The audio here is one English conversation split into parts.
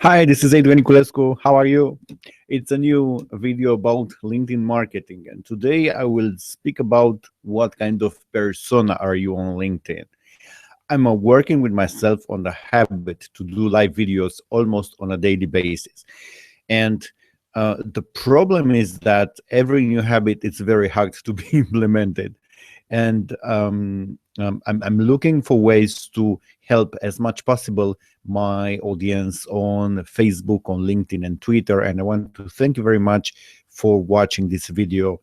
Hi, this is Adrian Niculescu. How are you? It's a new video about LinkedIn marketing, and today I will speak about what kind of persona are you on LinkedIn. I'm working with myself on the habit to do live videos almost on a daily basis, and the problem is that every new habit is very hard to be implemented, and I'm looking for ways to help as much possible my audience on Facebook, on LinkedIn, and Twitter. And I want to thank you very much for watching this video,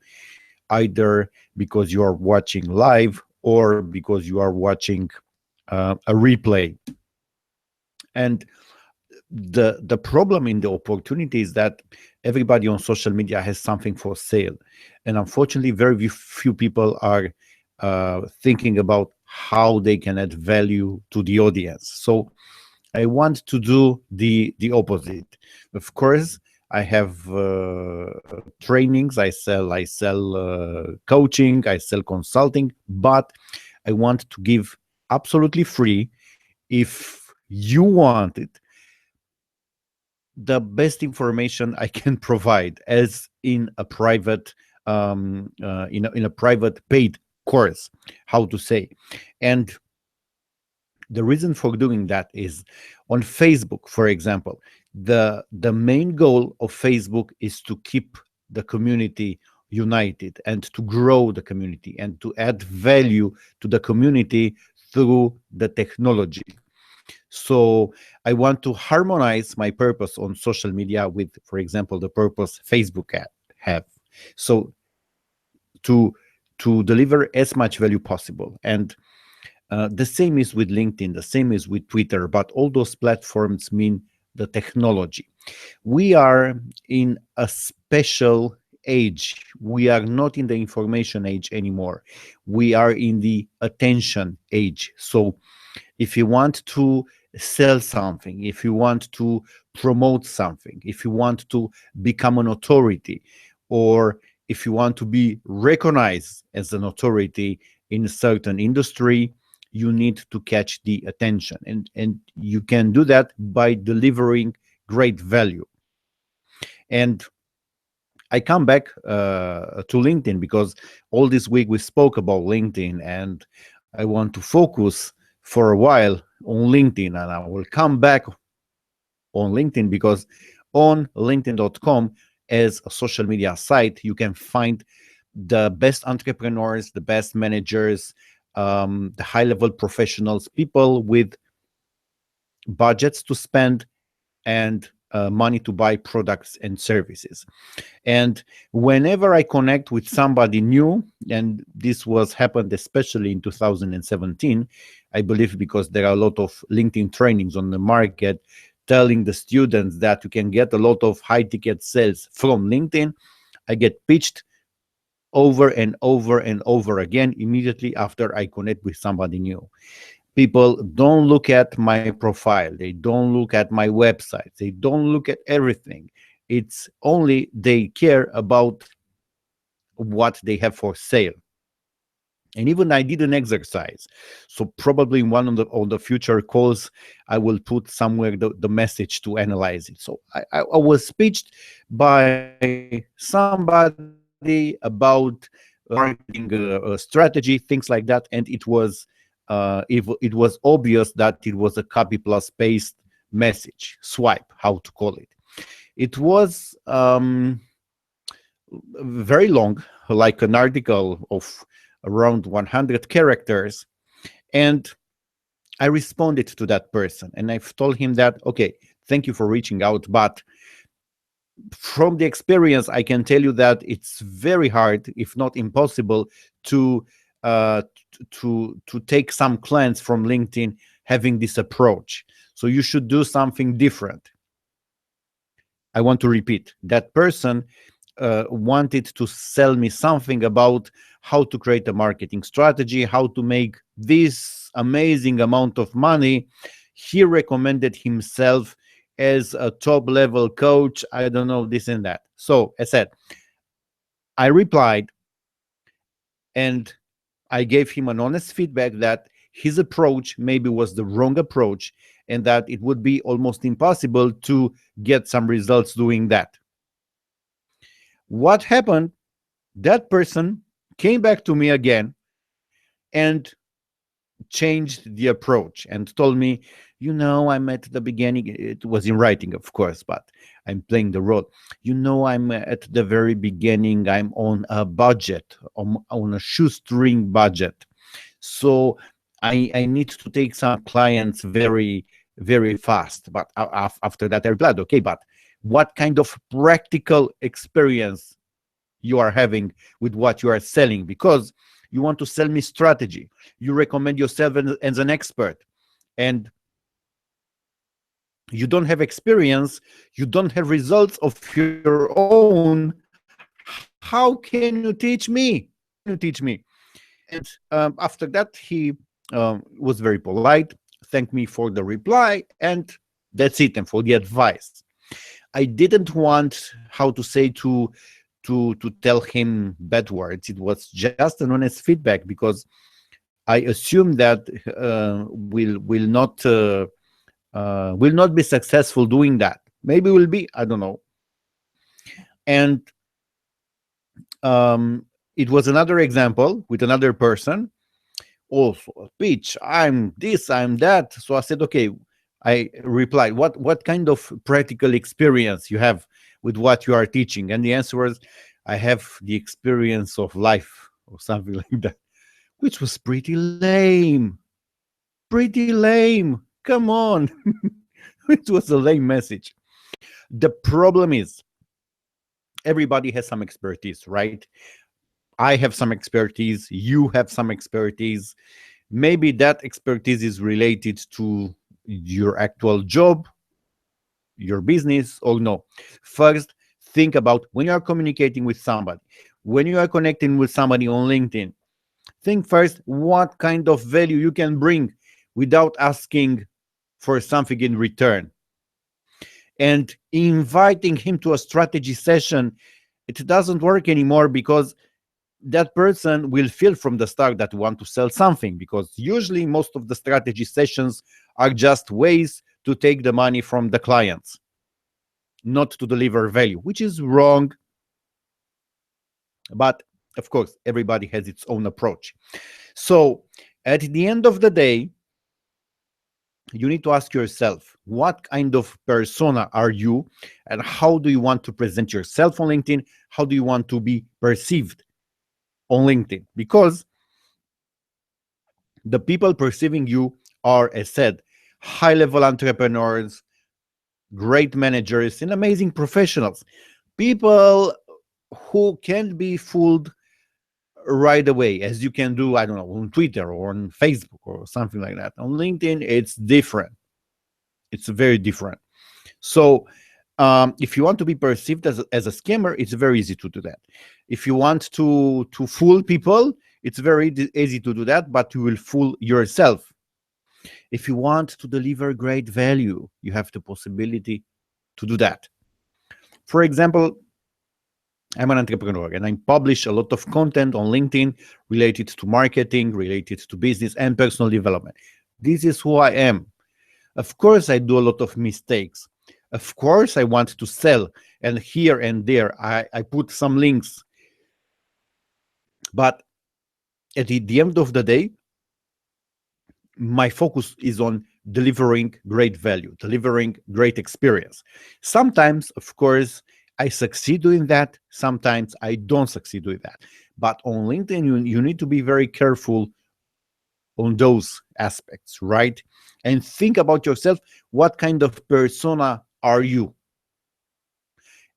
either because you are watching live or because you are watching a replay. And the problem in the opportunity is that everybody on social media has something for sale, and unfortunately very few people are thinking about how they can add value to the audience. So I want to do the opposite. Of course, I have trainings. I sell coaching. I sell consulting. But I want to give absolutely free, if you want it, the best information I can provide, as in a private in a private paid course, how to say. And the reason for doing that is, on Facebook, for example, the main goal of Facebook is to keep the community united and to grow the community and to add value to the community through the technology. So I want to harmonize my purpose on social media with, for example, the purpose Facebook have. So to deliver as much value possible. And the same is with LinkedIn, the same is with Twitter, but all those platforms mean the technology. We are in a special age. We are not in the information age anymore. We are in the attention age. So if you want to sell something, if you want to promote something, if you want to become an authority, or if you want to be recognized as an authority in a certain industry, you need to catch the attention. And you can do that by delivering great value. And I come back to LinkedIn because all this week we spoke about LinkedIn, and I want to focus for a while on LinkedIn, and I will come back on LinkedIn because on linkedin.com, as a social media site, you can find the best entrepreneurs, the best managers, the high level professionals, people with budgets to spend and money to buy products and services. And whenever I connect with somebody new, and this was happened especially in 2017, I believe, because there are a lot of LinkedIn trainings on the market telling the students that you can get a lot of high ticket sales from LinkedIn, I get pitched over and over and over again immediately after I connect with somebody new. People don't look at my profile, they don't look at my website, they don't look at everything. It's only they care about what they have for sale. And even I did an exercise, so probably in one of the future calls I will put somewhere the message to analyze it. So I was pitched by somebody about marketing strategy, things like that, and it was obvious that it was a copy plus paste message, swipe, how to call it. It was very long, like an article of around 100 characters. And I responded to that person and I've told him that, okay, thank you for reaching out, but from the experience, I can tell you that it's very hard, if not impossible, to take some clients from LinkedIn having this approach. So you should do something different. I want to repeat, that person wanted to sell me something about how to create a marketing strategy, how to make this amazing amount of money. He recommended himself as a top level coach, I don't know, this and that. So I said, I replied, and I gave him an honest feedback that his approach maybe was the wrong approach, and that it would be almost impossible to get some results doing that. What happened? That person came back to me again and changed the approach and told me, I'm at the beginning. It was in writing, of course, but I'm playing the role. I'm at the very beginning. I'm on a budget, on a shoestring budget. So I need to take some clients very, very fast. But after that, I replied, okay, but what kind of practical experience you are having with what you are selling? Because you want to sell me strategy. You recommend yourself as an expert, and you don't have experience, you don't have results of your own. How can you teach me? And after that, he was very polite, thanked me for the reply, and that's it, and for the advice. I didn't want, how to say, to tell him bad words. It was just an honest feedback, because I assume that will not be successful doing that. Maybe will be, I don't know. And it was another example with another person, also a pitch. I'm this, I'm that. So I said, okay. I replied, what kind of practical experience you have with what you are teaching? And the answer was, I have the experience of life, or something like that, which was pretty lame. Pretty lame. Come on. It was a lame message. The problem is, everybody has some expertise, right? I have some expertise. You have some expertise. Maybe that expertise is related to your actual job, your business, or no. First, think about when you are communicating with somebody, when you are connecting with somebody on LinkedIn, think first what kind of value you can bring without asking for something in return. And inviting him to a strategy session, it doesn't work anymore, because that person will feel from the start that want to sell something, because usually most of the strategy sessions are just ways to take the money from the clients, not to deliver value, which is wrong. But of course, everybody has its own approach. So at the end of the day, you need to ask yourself, what kind of persona are you, and how do you want to present yourself on LinkedIn? How do you want to be perceived on LinkedIn? Because the people perceiving you are, as said, high-level entrepreneurs, great managers, and amazing professionals. People who can't be fooled right away, as you can do, I don't know, on Twitter or on Facebook or something like that. On LinkedIn, it's different. It's very different. So if you want to be perceived as a scammer, it's very easy to do that. If you want to fool people, it's very easy to do that, but you will fool yourself. If you want to deliver great value, you have the possibility to do that. For example, I'm an entrepreneur and I publish a lot of content on LinkedIn related to marketing, related to business and personal development. This is who I am. Of course, I do a lot of mistakes. Of course, I want to sell, and here and there, I put some links. But at the end of the day, my focus is on delivering great value, delivering great experience. Sometimes, of course, I succeed doing that. Sometimes I don't succeed doing that. But on LinkedIn, you need to be very careful on those aspects, right? And think about yourself, what kind of persona are you?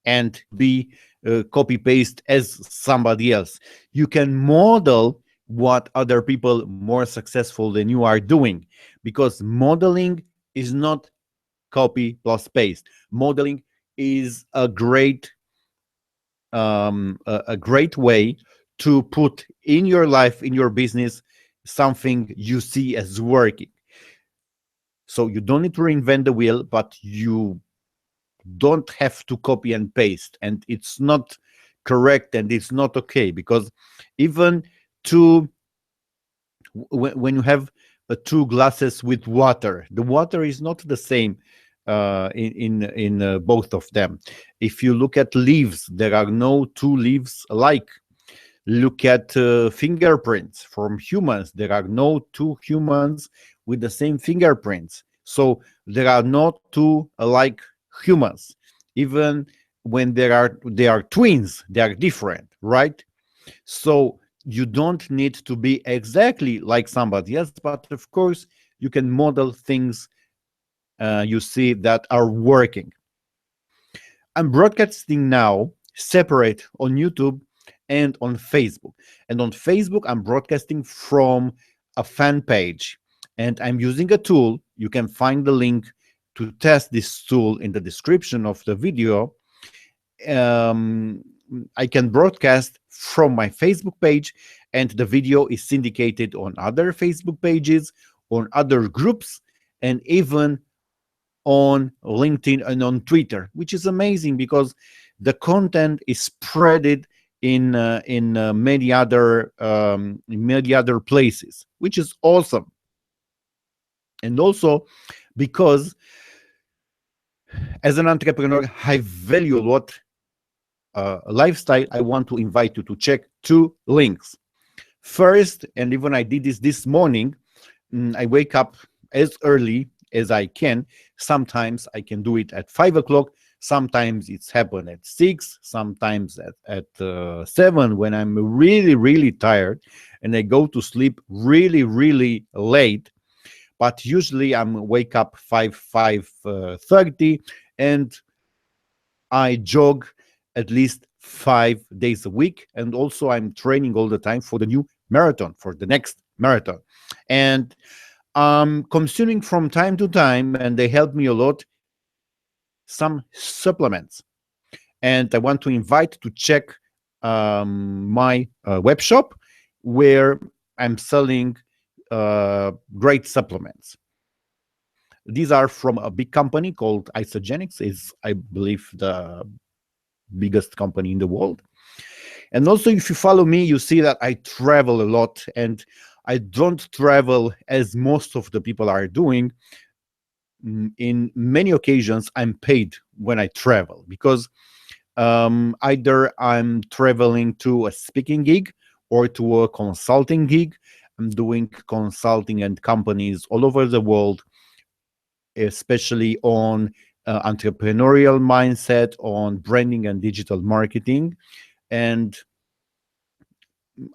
And be copy paste as somebody else. You can model what other people more successful than you are doing, because modeling is not copy plus paste. Modeling is a great way to put in your life, in your business, something you see as working. So you don't need to reinvent the wheel, but you don't have to copy and paste. And it's not correct, and it's not okay, because even when you have two glasses with water. The water is not the same in both of them. If you look at leaves, there are no two leaves alike. Look at fingerprints from humans. There are no two humans with the same fingerprints. So there are not two alike humans. Even when they are twins, they are different, right? So you don't need to be exactly like somebody else, but of course you can model things you see that are working. I'm broadcasting now separate on YouTube and on Facebook. And on Facebook, I'm broadcasting from a fan page. And I'm using a tool. You can find the link to test this tool in the description of the video. Um, I can broadcast from my Facebook page, and the video is syndicated on other Facebook pages, on other groups, and even on LinkedIn and on Twitter, which is amazing because the content is spreaded in many other places, which is awesome. And also because as an entrepreneur, I value a lot lifestyle. I want to invite you to check two links. First, and even I did this morning, I wake up as early as I can. Sometimes I can do it at 5 o'clock. Sometimes it's happened at 6, sometimes at 7 when I'm really, really tired, and I go to sleep really, really late. But usually I'm wake up 5:30, and I jog at least 5 days a week. And also I'm training all the time for the new marathon, for the next marathon. And consuming from time to time, and they help me a lot, some supplements. And I want to invite to check my web shop where I'm selling great supplements. These are from a big company called Isogenics, is I believe the biggest company in the world. And also, if you follow me, you see that I travel a lot, and I don't travel as most of the people are doing. In many occasions, I'm paid when I travel because either I'm traveling to a speaking gig or to a consulting gig. I'm doing consulting and companies all over the world, especially on entrepreneurial mindset, on branding and digital marketing. And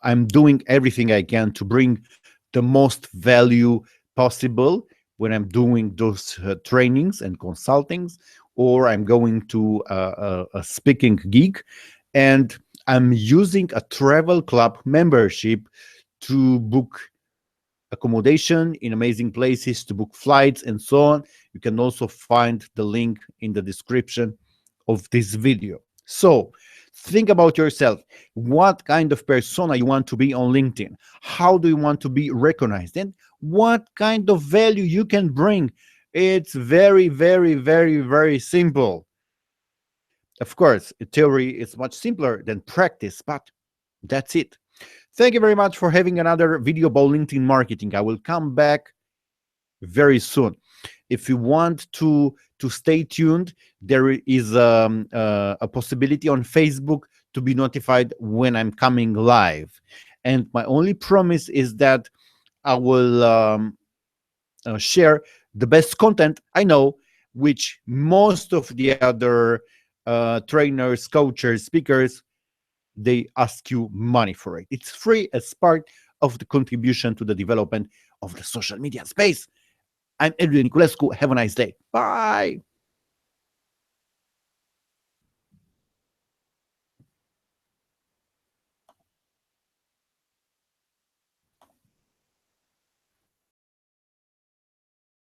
I'm doing everything I can to bring the most value possible when I'm doing those trainings and consultings, or I'm going to a speaking gig, and I'm using a travel club membership to book accommodation in amazing places, to book flights and so on. You can also find the link in the description of this video. So think about yourself. What kind of persona you want to be on LinkedIn? How do you want to be recognized? And what kind of value you can bring? It's very, very, very, very simple. Of course, theory is much simpler than practice, but that's it. Thank you very much for having another video about LinkedIn marketing. I will come back very soon. If you want to stay tuned, there is a possibility on Facebook to be notified when I'm coming live. And my only promise is that I will share the best content I know, which most of the other trainers, coaches, speakers, they ask you money for it. It's free as part of the contribution to the development of the social media space. I'm Edwin Niculescu. Have a nice day. Bye.